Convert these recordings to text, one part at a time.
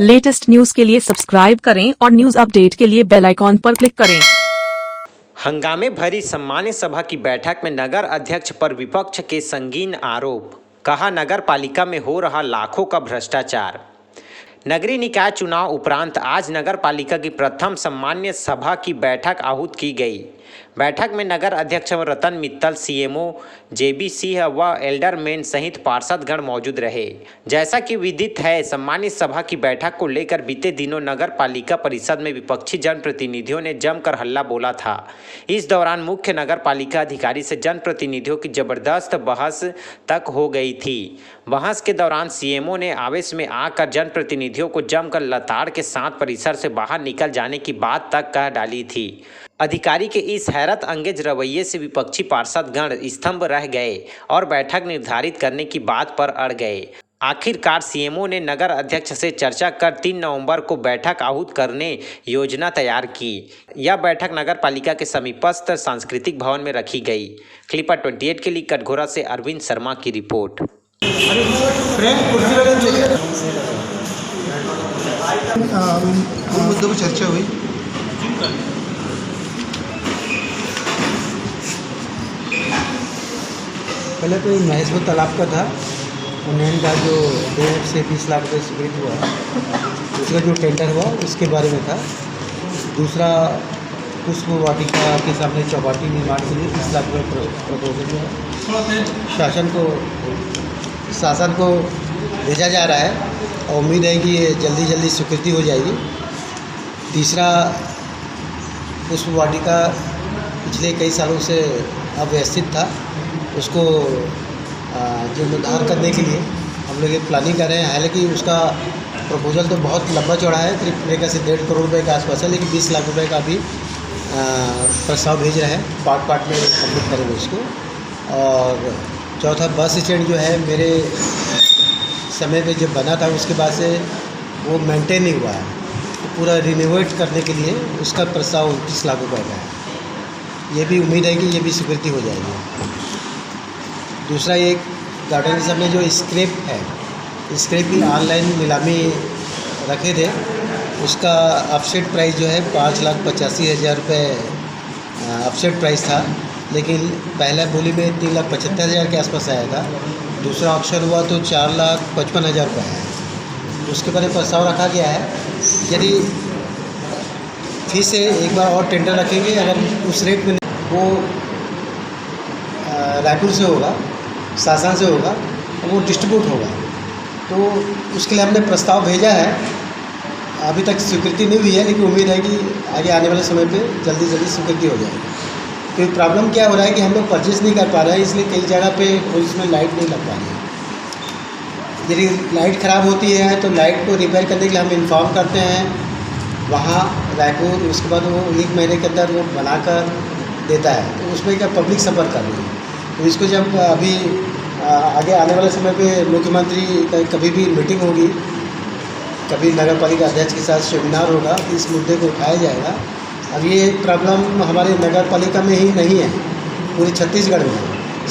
Latest news के लिए subscribe करें और न्यूज अपडेट के लिए बेल आइकॉन पर क्लिक करें। हंगामे भरी सामान्य सभा की बैठक में नगर अध्यक्ष पर विपक्ष के संगीन आरोप। कहा, नगर पालिका में हो रहा लाखों का भ्रष्टाचार। नगरीय निकाय चुनाव उपरांत आज नगर पालिका की प्रथम सामान्य सभा की बैठक आहूत की गई। बैठक में नगर अध्यक्ष रतन मित्तल, सीएमओ जेबी सिंह व एल्डरमैन सहित पार्षदगण मौजूद रहे। जैसा कि विदित है, सामान्य सभा की बैठक को लेकर बीते दिनों नगर पालिका परिषद में विपक्षी जनप्रतिनिधियों ने जमकर हल्ला बोला था। इस दौरान मुख्य नगर पालिका अधिकारी से जनप्रतिनिधियों की जबरदस्त बहस तक हो गई थी। बहस के दौरान सीएमओ ने आवेश में आकर जनप्रतिनिधियों को जमकर लताड़ के साथ परिसर से बाहर निकल जाने की बात तक कह डाली थी। अधिकारी के इस हैरत अंगेज रवैये से विपक्षी पार्षदगण स्तंभ रह गए और बैठक निर्धारित करने की बात पर अड़ गए। आखिरकार सीएमओ ने नगर अध्यक्ष से चर्चा कर 3 नवंबर को बैठक आहूत करने योजना तैयार की। यह बैठक नगर पालिका के समीपस्थ सांस्कृतिक भवन में रखी गई। क्लिपर 28 के लिए कटघोरा से अरविंद शर्मा की रिपोर्ट। मुद्दों पर चर्चा हुई। पहले तो महेशपुर तालाब का था, उन्होंने का जो 2 से 20 लाख रुपये स्वीकृत हुआ, उसका जो टेंडर हुआ उसके बारे में था। दूसरा, पुष्प वाटिका के सामने चौपाटी निर्माण के लिए 30 लाख रुपये प्रपोजल हुआ। शासन को भेजा जा रहा है और उम्मीद है कि ये जल्दी स्वीकृति हो जाएगी। तीसरा, पुष्प वाटिका पिछले कई सालों से अव्यवस्थित था, उसको जीर्णोद्धार करने के लिए हम लोग एक प्लानिंग कर रहे हैं। हालांकि उसका प्रपोजल तो बहुत लंबा चौड़ा है, करीब मेरे से 1.5 करोड़ रुपये के आसपास है, लेकिन 20 लाख रुपये का भी प्रस्ताव भेज रहे हैं। पार्ट में कंप्लीट करेंगे उसको। और चौथा, बस स्टैंड जो है मेरे समय पे जब बना था उसके बाद से वो मेंटेन नहीं हुआ है, तो पूरा रिनोवेट करने के लिए उसका प्रस्ताव 29 लाख रुपये का है। ये भी उम्मीद है कि ये भी स्वीकृति हो जाएगी। दूसरा, एक गार्डन के सामने जो स्क्रैप है, स्क्रैप की ऑनलाइन नीलामी रखे थे, उसका अपसेट प्राइस जो है 5,85,000 रुपये अपसेट प्राइस था, लेकिन पहला बोली में 3,75,000 के आसपास आया था। दूसरा ऑक्शन हुआ तो 4,55,000 रुपये है। उसके बाद प्रस्ताव रखा गया है, यदि फिर से एक बार और टेंडर रखेंगे, अगर उस रेट में वो रायपुर से होगा, शासन से होगा, वो डिस्ट्रीब्यूट होगा, तो उसके लिए हमने प्रस्ताव भेजा है। अभी तक स्वीकृति नहीं हुई है, लेकिन उम्मीद है कि आगे आने वाले समय पे जल्दी स्वीकृति हो जाएगी। तो प्रॉब्लम क्या हो रहा है कि हम लोग परचेस नहीं कर पा रहे हैं, इसलिए कई जगह पे उसमें लाइट नहीं लग पा रही है। यदि लाइट ख़राब होती है तो लाइट को रिपेयर करने के लिए हम इन्फॉर्म करते हैं वहाँ रायपुर, उसके बाद वो 1 महीने के अंदर वो बनाकर देता है, तो उसमें क्या पब्लिक सफ़र कर रही है। तो इसको जब अभी आगे आने वाले समय पे मुख्यमंत्री का कभी भी मीटिंग होगी, कभी नगर पालिका अध्यक्ष के साथ सेमिनार होगा, तो इस मुद्दे को उठाया जाएगा। अब ये प्रॉब्लम हमारे नगर पालिका में ही नहीं है, पूरे छत्तीसगढ़ में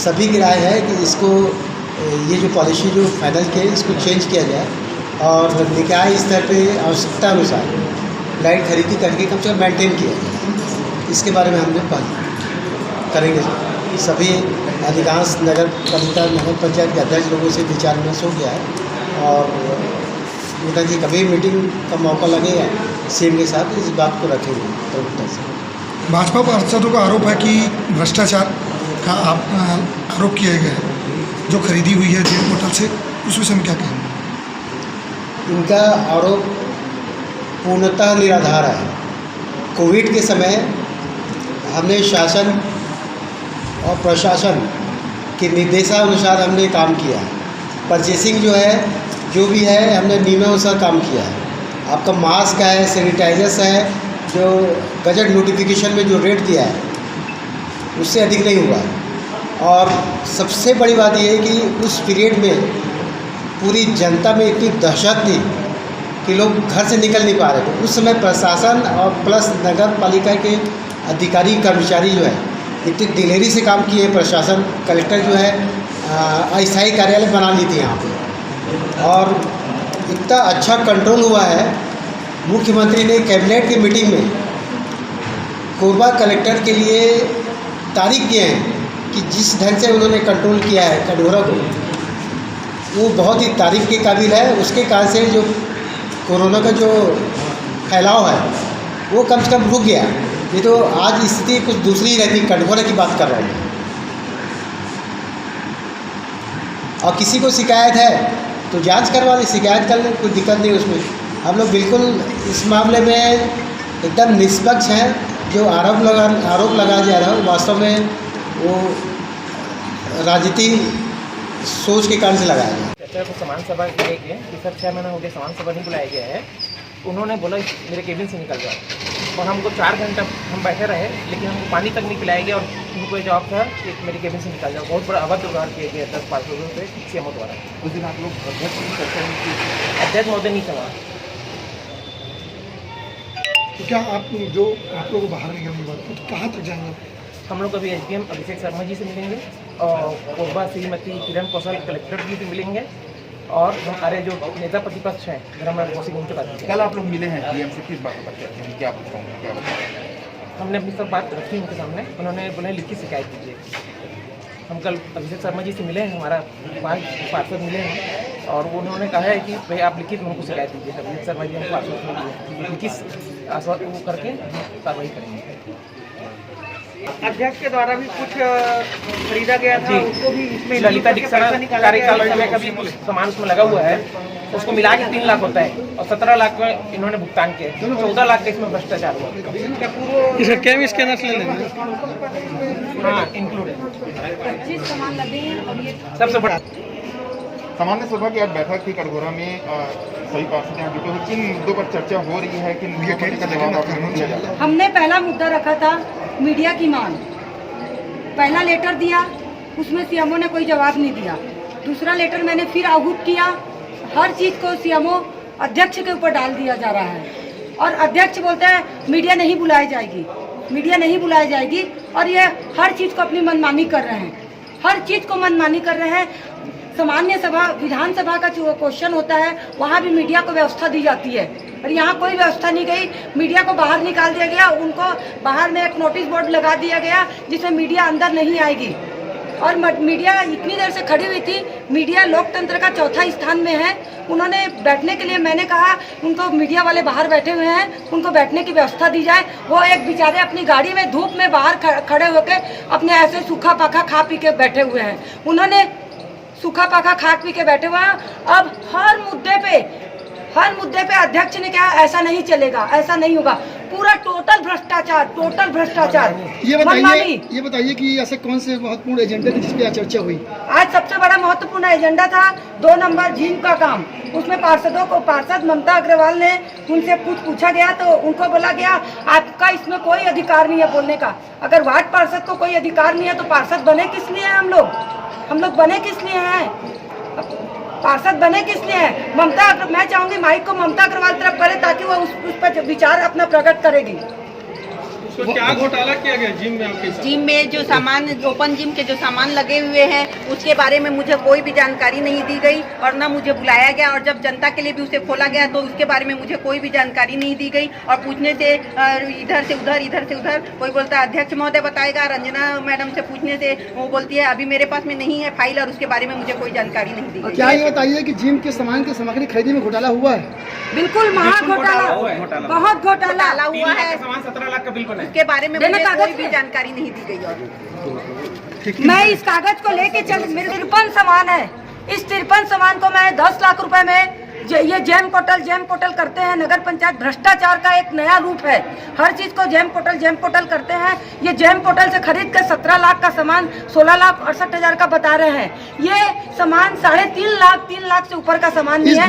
सभी की राय है कि इसको, ये जो पॉलिसी जो फाइनल की है, इसको चेंज किया जाए और निकाय स्तर पे आवश्यकता अनुसार लाइट खरीदी करके कम से कम मेंटेन किया जाए। इसके बारे में हम लोग बात करेंगे। सभी अधिकांश नगर पालिका नगर पंचायत के अध्यक्ष लोगों से विचार विमर्श हो गया है और उनका जी कभी मीटिंग का मौका लगेगा सीएम के साथ इस बात को रखेंगे प्रमुखता से। भाजपा पार्षदों का आरोप है कि भ्रष्टाचार का आरोप किया गया है जो खरीदी हुई है जेल पोर्टल से, उस विषय में क्या कहेंगे? इनका आरोप पूर्णतः निराधार है। कोविड के समय हमने शासन और प्रशासन के निर्देशानुसार हमने काम किया है। परचेसिंग जो है, जो भी है, हमने नियमानुसार काम किया है। आपका मास्क है, सैनिटाइजर्स है, जो बजट नोटिफिकेशन में जो रेट दिया है उससे अधिक नहीं हुआ है। और सबसे बड़ी बात यह है कि उस पीरियड में पूरी जनता में इतनी दहशत थी कि लोग घर से निकल नहीं पा रहे थे। उस समय प्रशासन और प्लस नगर पालिका के अधिकारी कर्मचारी जो है इतनी दिलेरी से काम किए। प्रशासन, कलेक्टर जो है अस्थायी कार्यालय बना ली थी यहाँ पे, और इतना अच्छा कंट्रोल हुआ है। मुख्यमंत्री ने कैबिनेट की मीटिंग में कोरबा कलेक्टर के लिए तारीफ किए हैं कि जिस ढंग से उन्होंने कंट्रोल किया है कटघोरा को, वो बहुत ही तारीफ के काबिल है। उसके कारण से जो कोरोना का जो फैलाव है वो कम से कम रुक गया। ये तो आज स्थिति कुछ दूसरी ही रहती। कटघोरा की बात कर रहा हूँ। और किसी को शिकायत है तो जांच करवा ले, शिकायत कर ले, कोई दिक्कत नहीं उसमें। हम लोग बिल्कुल इस मामले में एकदम निष्पक्ष हैं। जो आरोप लगाया जा रहा है वास्तव में वो राजनीति सोच के कारण से लगाया गया। चर्चा को समान सभा लेके कि सर 6 महीना हो गया समान सभा नहीं बुलाया गया है। उन्होंने बोला मेरे केबिन से निकल जाओ और हमको 4 घंटा हम बैठे रहे, लेकिन हमको पानी तक नहीं पिलाया गया और उनको ये जवाब था कि मेरे केबिन से निकल जाओ। बहुत बड़ा अभद्र व्यवहार किया गया 10 पार्षदों से सीएमओ द्वारा। उस दिन आप लोग अध्यक्ष की चर्चा नहीं की? अध्यक्ष महोदय नहीं चला। तो क्या आप जो आप लोग को बाहर निकलने की बात तो कहाँ तक जाएंगे? हम लोग अभी एसडीएम अभिषेक शर्मा जी से मिलेंगे और कोरबा श्रीमती किरण कौशल कलेक्टर जी से मिलेंगे और हमारे जो नेता प्रतिपक्ष हैं धर्मराज कौशिक उनसे बात की। कल आप लोग मिले हैं डीएम से, किस बात पर चर्चा की? क्या बताऊँ क्या बताऊँ? हमने अपनी सब बात रखी उनके सामने। उन्होंने बोले लिखित शिकायत कीजिए। हम कल अभिषेक शर्मा जी से मिले हैं, हमारा 5 पार्षद मिले हैं और उन्होंने कहा है कि भाई आप लिखित में हमको शिकायत दीजिए। अभिषेक शर्मा जी हमको आश्वासन दिए लिखित आश्वासन वो करके कार्रवाई करेंगे। अध्यक्ष के द्वारा भी कुछ खरीदा गया था, उसको भी इसमें ललिता दीक्षित कार्यकाल समय का भी कुछ सामान उसमें लगा हुआ है, उसको मिला के 3 लाख होता है और 17 लाख का इन्होंने भुगतान किया। 14 लाख का इसमें भ्रष्टाचार हुआ। इसका कैम स्कैनर ले लेंगे। हाँ इंक्लूड है। सबसे बड़ा सामान्य सभा की आज बैठक थी कटघोरा में, सभी पार्षद यहाँ जुटे हुए। किन मुद्दों पर चर्चा हो रही है, किन मुद्दों पर इसका जवाब आपको नहीं दिया जा रहा है? हमने पहला मुद्दा रखा था मीडिया की मांग। पहला लेटर दिया, उसमें सीएमओ ने कोई जवाब नहीं दिया। दूसरा लेटर मैंने फिर आहूत किया। हर चीज़ को सीएमओ अध्यक्ष के ऊपर डाल दिया जा रहा है और अध्यक्ष बोलते हैं मीडिया नहीं बुलाई जाएगी, मीडिया नहीं बुलाई जाएगी और ये हर चीज़ को अपनी मनमानी कर रहे हैं, हर चीज़ को मनमानी कर रहे हैं। सामान्य सभा विधानसभा का जो क्वेश्चन होता है वहाँ भी मीडिया को व्यवस्था दी जाती है और यहाँ कोई व्यवस्था नहीं गई। मीडिया को बाहर निकाल दिया गया। उनको बाहर में एक नोटिस बोर्ड लगा दिया गया जिसमें मीडिया अंदर नहीं आएगी और मीडिया इतनी देर से खड़ी हुई थी। मीडिया लोकतंत्र का चौथा स्थान में है। उन्होंने बैठने के लिए मैंने कहा उनको मीडिया वाले बाहर बैठे हुए हैं, उनको बैठने की व्यवस्था दी जाए। वो एक बेचारे अपनी गाड़ी में धूप में बाहर खड़े होकर अपने ऐसे सूखा पाखा खा पी के बैठे हुए हैं। उन्होंने सूखा पाखा खा पी के बैठे हुए हैं। अब हर मुद्दे पे अध्यक्ष ने कहा ऐसा नहीं चलेगा, ऐसा नहीं होगा। पूरा टोटल भ्रष्टाचार। ये बताइए कि ऐसे कौन से महत्वपूर्ण एजेंडे थे जिस पे चर्चा हुई? आज सबसे बड़ा महत्वपूर्ण एजेंडा था 2 नंबर झीम का काम। उसमें पार्षद ममता अग्रवाल ने उनसे कुछ पूछा गया तो उनको बोला गया आपका इसमें कोई अधिकार नहीं है बोलने का। अगर वार्ड पार्षद को कोई अधिकार नहीं है तो पार्षद बने किस लिए हैं? हम लोग बने किस लिए हैं? पार्षद बने किस लिए हैं? मैं चाहूंगी माइक को ममता अग्रवाल तरफ करे ताकि वो उस पर विचार अपना प्रकट करेगी। तो क्या घोटाला किया गया जिम में आपके साथ? जिम में जो सामान ओपन जिम के जो सामान लगे हुए हैं उसके बारे में मुझे कोई भी जानकारी नहीं दी गई और ना मुझे बुलाया गया और जब जनता के लिए भी उसे खोला गया तो उसके बारे में मुझे कोई भी जानकारी नहीं दी गई और पूछने से इधर से उधर कोई बोलता है अध्यक्ष महोदय बताएगा, रंजना मैडम से पूछने से वो बोलती है अभी मेरे पास में नहीं है फाइल और उसके बारे में मुझे कोई जानकारी नहीं दी गई। क्या ये बताइए कि जिम के सामान की सामग्री खरीदी में घोटाला हुआ है? बिल्कुल महा घोटाला, बहुत घोटाला हुआ है। 17 लाख का बिल बना उसके बारे में मुझे कोई भी जानकारी नहीं दी गई। और मैं इस कागज को लेके चल, मेरे 53 सामान है। इस 53 सामान को मैं 10 लाख रुपए में ये जेम पोर्टल करते हैं। नगर पंचायत भ्रष्टाचार का एक नया रूप है। हर चीज को जेम पोर्टल करते हैं। ये जेम पोर्टल से खरीद के 17 लाख का सामान 16,68,000 का बता रहे हैं। ये सामान 3.5 लाख से ऊपर का सामान नहीं है।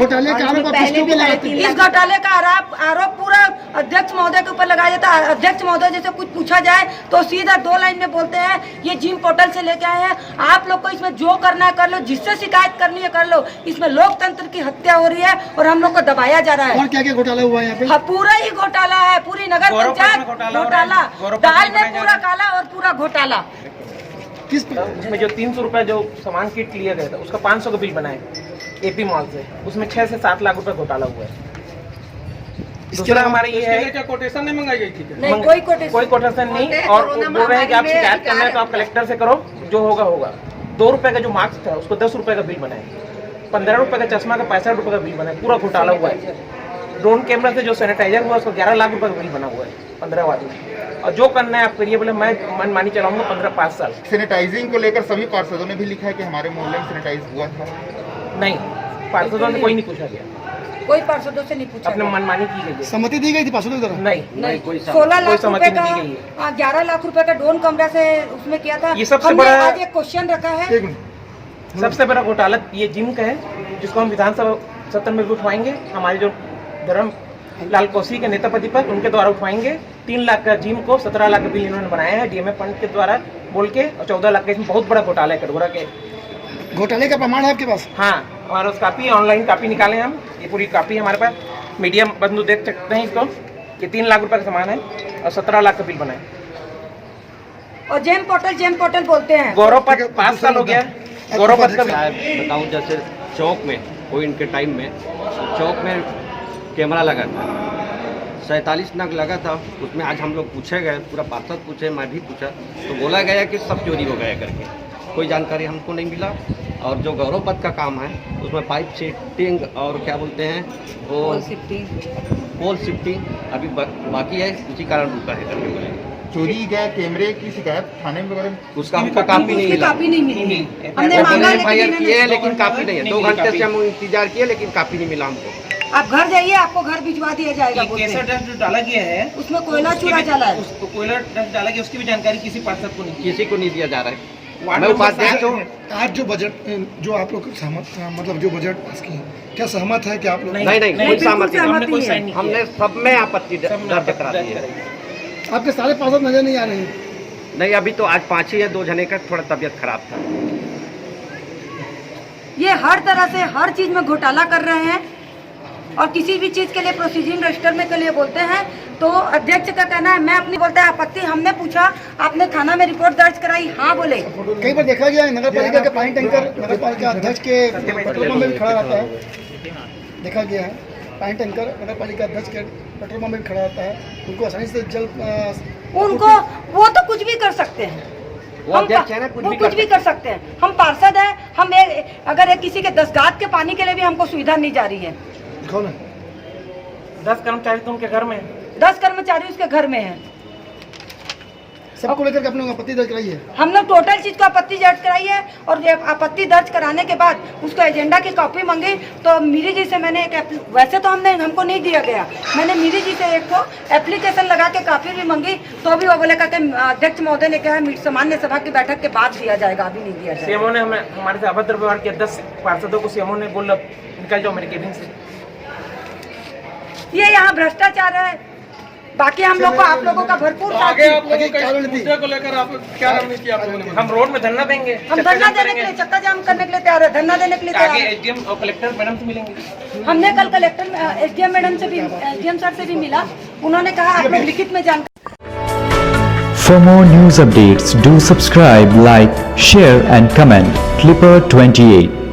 इस घोटाले का आरोप पूरा अध्यक्ष महोदय के ऊपर लगाया जाता है। अध्यक्ष महोदय जैसे कुछ पूछा जाए तो सीधा 2 लाइन में बोलते हैं ये जिम पोर्टल से लेके आए हैं, आप लोग को इसमें जो करना है कर लो, जिससे शिकायत करनी है कर लो। इसमें लोकतंत्र की हत्या हो रही है और हम लोग को दबाया जा रहा है। और क्या घोटाला हुआ है यहाँ पे? हाँ, पूरा ही घोटाला है। पूरी नगर पंचायत घोटाला, दाल में पूरा काला और पूरा घोटाला। इसमें जो 300 रुपए जो सामान किट लिया गया था उसका 500 का बिल बनाए। एपी मॉल से, उसमें 6 से 7 लाख रुपए घोटाला हुआ है। दूसरा हमारे ये है क्या कोटेशन नहीं मंगाई गई थी? नहीं, कोई कोटेशन नहीं, और बोल रहे हैं कि आप शिकायत करना है तो आप कलेक्टर से करो, जो होगा होगा। 2 रुपए का जो मार्क्स था उसको 10 रुपए का बिल बनाए, 15 रुपए का चश्मा का 65 रुपए का बिल बनाए, पूरा घोटाला हुआ है। ड्रोन कैमरा से जो सैनिटाइजर हुआ उसको 11 लाख रुपए का बिल बना हुआ है 15 वाली। और जो करना है आप करिए, बोले मैं मनमानी चलाऊंगा 15-5 साल। सैनिटाइजिंग को लेकर सभी पार्षदों ने भी लिखा है कि हमारे मोहल्ले में सैनिटाइज हुआ था। नहीं, पार्षदों से कोई नहीं पूछा गया, कोई पार्षदों से नहीं पूछा, अपने मनमानी की गई है। सहमति दी गई थी पार्षदों द्वारा? नहीं, 16 लाख सहमति रुपए नहीं दी गई का 11 लाख रुपए का ड्रोन कैमरा से उसमें किया था। ये सबसे हमने बड़ा- आज एक क्वेश्चन रखा है, सबसे बड़ा घोटाला ये जिम का है, जिसको हम विधानसभा सत्र में भी उठवाएंगे। हमारे जो धर्म लाल कौशी के नेता प्रतिपक्ष उनके द्वारा उठवाएंगे। 3 लाख का जिम को 17 लाख का बिल इन्होंने बनाया है डीएमए फंड के द्वारा बोल के, और 14 लाख का इसमें बहुत बड़ा घोटाला है कटघोरा के। घोटाले का प्रमाण है आपके पास? हाँ, हमारे पास कापी, ऑनलाइन कापी निकाले हम, ये पूरी कापी हमारे पास, मीडिया बंधु देख सकते हैं इसको, कि 3 लाख रुपए का सामान है और 17 लाख का बिल बनाए। और जेम पोर्टल बोलते हैं। गौरव पथ 5 साल हो गया, गौरव पथ का बताऊँ, जैसे चौक में कोई इनके टाइम में चौक में कैमरा लगा था, 47 नग लगा था, उसमें आज हम लोग पूछे गए, पूरा पार्षद पूछे, मैं भी पूछा, तो बोला गया कि सब चोरी हो गया करके, कोई जानकारी हमको नहीं मिला। और जो गौरव पथ का काम है उसमें पाइप शिफ्टिंग और क्या बोलते हैं वो पोल शिफ्टिंग अभी बाकी है, उसी कारण रुका है करके बोले। चोरी गए कैमरे की शिकायत थाने में वगैरह उसका हमको कापी नहीं मिला, कापी नहीं मिली, हमने मांगा FIR किए हैं लेकिन कापी नहीं है। 2 घंटे से हम इंतजार किए लेकिन कापी नहीं मिला हमको। आप घर जाइए, आपको घर भिजवा दिया जाएगा। कैसा डस्ट जो डाला गया है उसमें कोयला चूरा डाला है, उसको कोयला डस्ट डाला गया, उसकी भी जानकारी किसी पार्षद को नहीं, किसी को नहीं दिया जा रहा है। वार्ड मैं नंबर उपाध्यक्ष हूँ। आज जो बजट जो आप लोग सहमत, मतलब जो बजट पास किए, क्या सहमत है कि आप लोग? नहीं, कोई बिल्कुल सहमति सहमत हमने कोई नहीं है। साइन नहीं हमने सब में आपत्ति दर्ज करा दी है। आपके सारे पार्षद नजर नहीं आ रहे हैं? नहीं, अभी तो आज 5 ही है, 2 जने का थोड़ा तबीयत खराब था। ये हर तरह से हर चीज में घोटाला कर रहे हैं, और किसी भी चीज के लिए प्रोसीजिंग रजिस्टर में के लिए बोलते हैं तो अध्यक्ष का कहना है, मैं अपनी बोलता है आपत्ति। हमने पूछा आपने थाना में रिपोर्ट दर्ज कराई, हाँ बोले। कई बार देखा गया नगर पालिका के पानी टैंकर नगर पालिका अध्यक्ष के पेट्रोल पंप में भी खड़ा रहता है, देखा गया है। पानी टैंकर नगर पालिका अध्यक्ष के पेट्रोल पंप में भी खड़ा रहता है, उनको आसानी से जल उनको वो तो कुछ भी कर सकते हैं, वो अध्यक्ष है ना, वो कुछ भी कर सकते हैं। हम पार्षद हैं, हम अगर एक किसी के 10 गाद के पानी के लिए भी हमको सुविधा नहीं जा रही है। दिखाओ ना। 10 कर्मचारी तो उनके घर में है, 10 कर्मचारी उसके घर में है। सबको लेकर के अपने आपत्ति दर्ज कराई है। हमने टोटल चीज को आपत्ति दर्ज कराई है, और ये आपत्ति दर्ज कराने के बाद उसको एजेंडा की कॉपी मांगी, तो मीरी जी से मैंने वैसे तो हमको नहीं दिया गया, मैंने मीरी जी से एक तो एप्लीकेशन लगा के कॉपी भी मांगी, तो भी वो बोले कि अध्यक्ष महोदय ने कहा सामान्य सभा की बैठक के बाद दिया जाएगा, अभी नहीं दिया जाएगा। सीएमओ ने हमारे से अभद्र व्यवहार किया, 10 पार्षदों को सीएमओ ने बोला निकल जाओ मेरे केबिन से। ये यहाँ भ्रष्टाचार है। बाकी हम लोग को आप लोगों का भरपूर साथ आगे है। आप लोगों का इस मुद्दे को लेकर आप क्या रणनीति आप लोगों ने? हम रोड में धरना देंगे, हम धरना देने के लिए, चक्का जाम करने के लिए तैयार है, धरना देने के लिए तैयार आगे है। एसडीएम और कलेक्टर मैडम से मिलेंगे। हमने कल कलेक्टर एसडीएम मैडम से भी, एसडीएम सर से भी मिला, उन्होंने कहा आप लोग लिखित में जानकारी। For more news updates, do subscribe, like, share and comment. Clipper 28.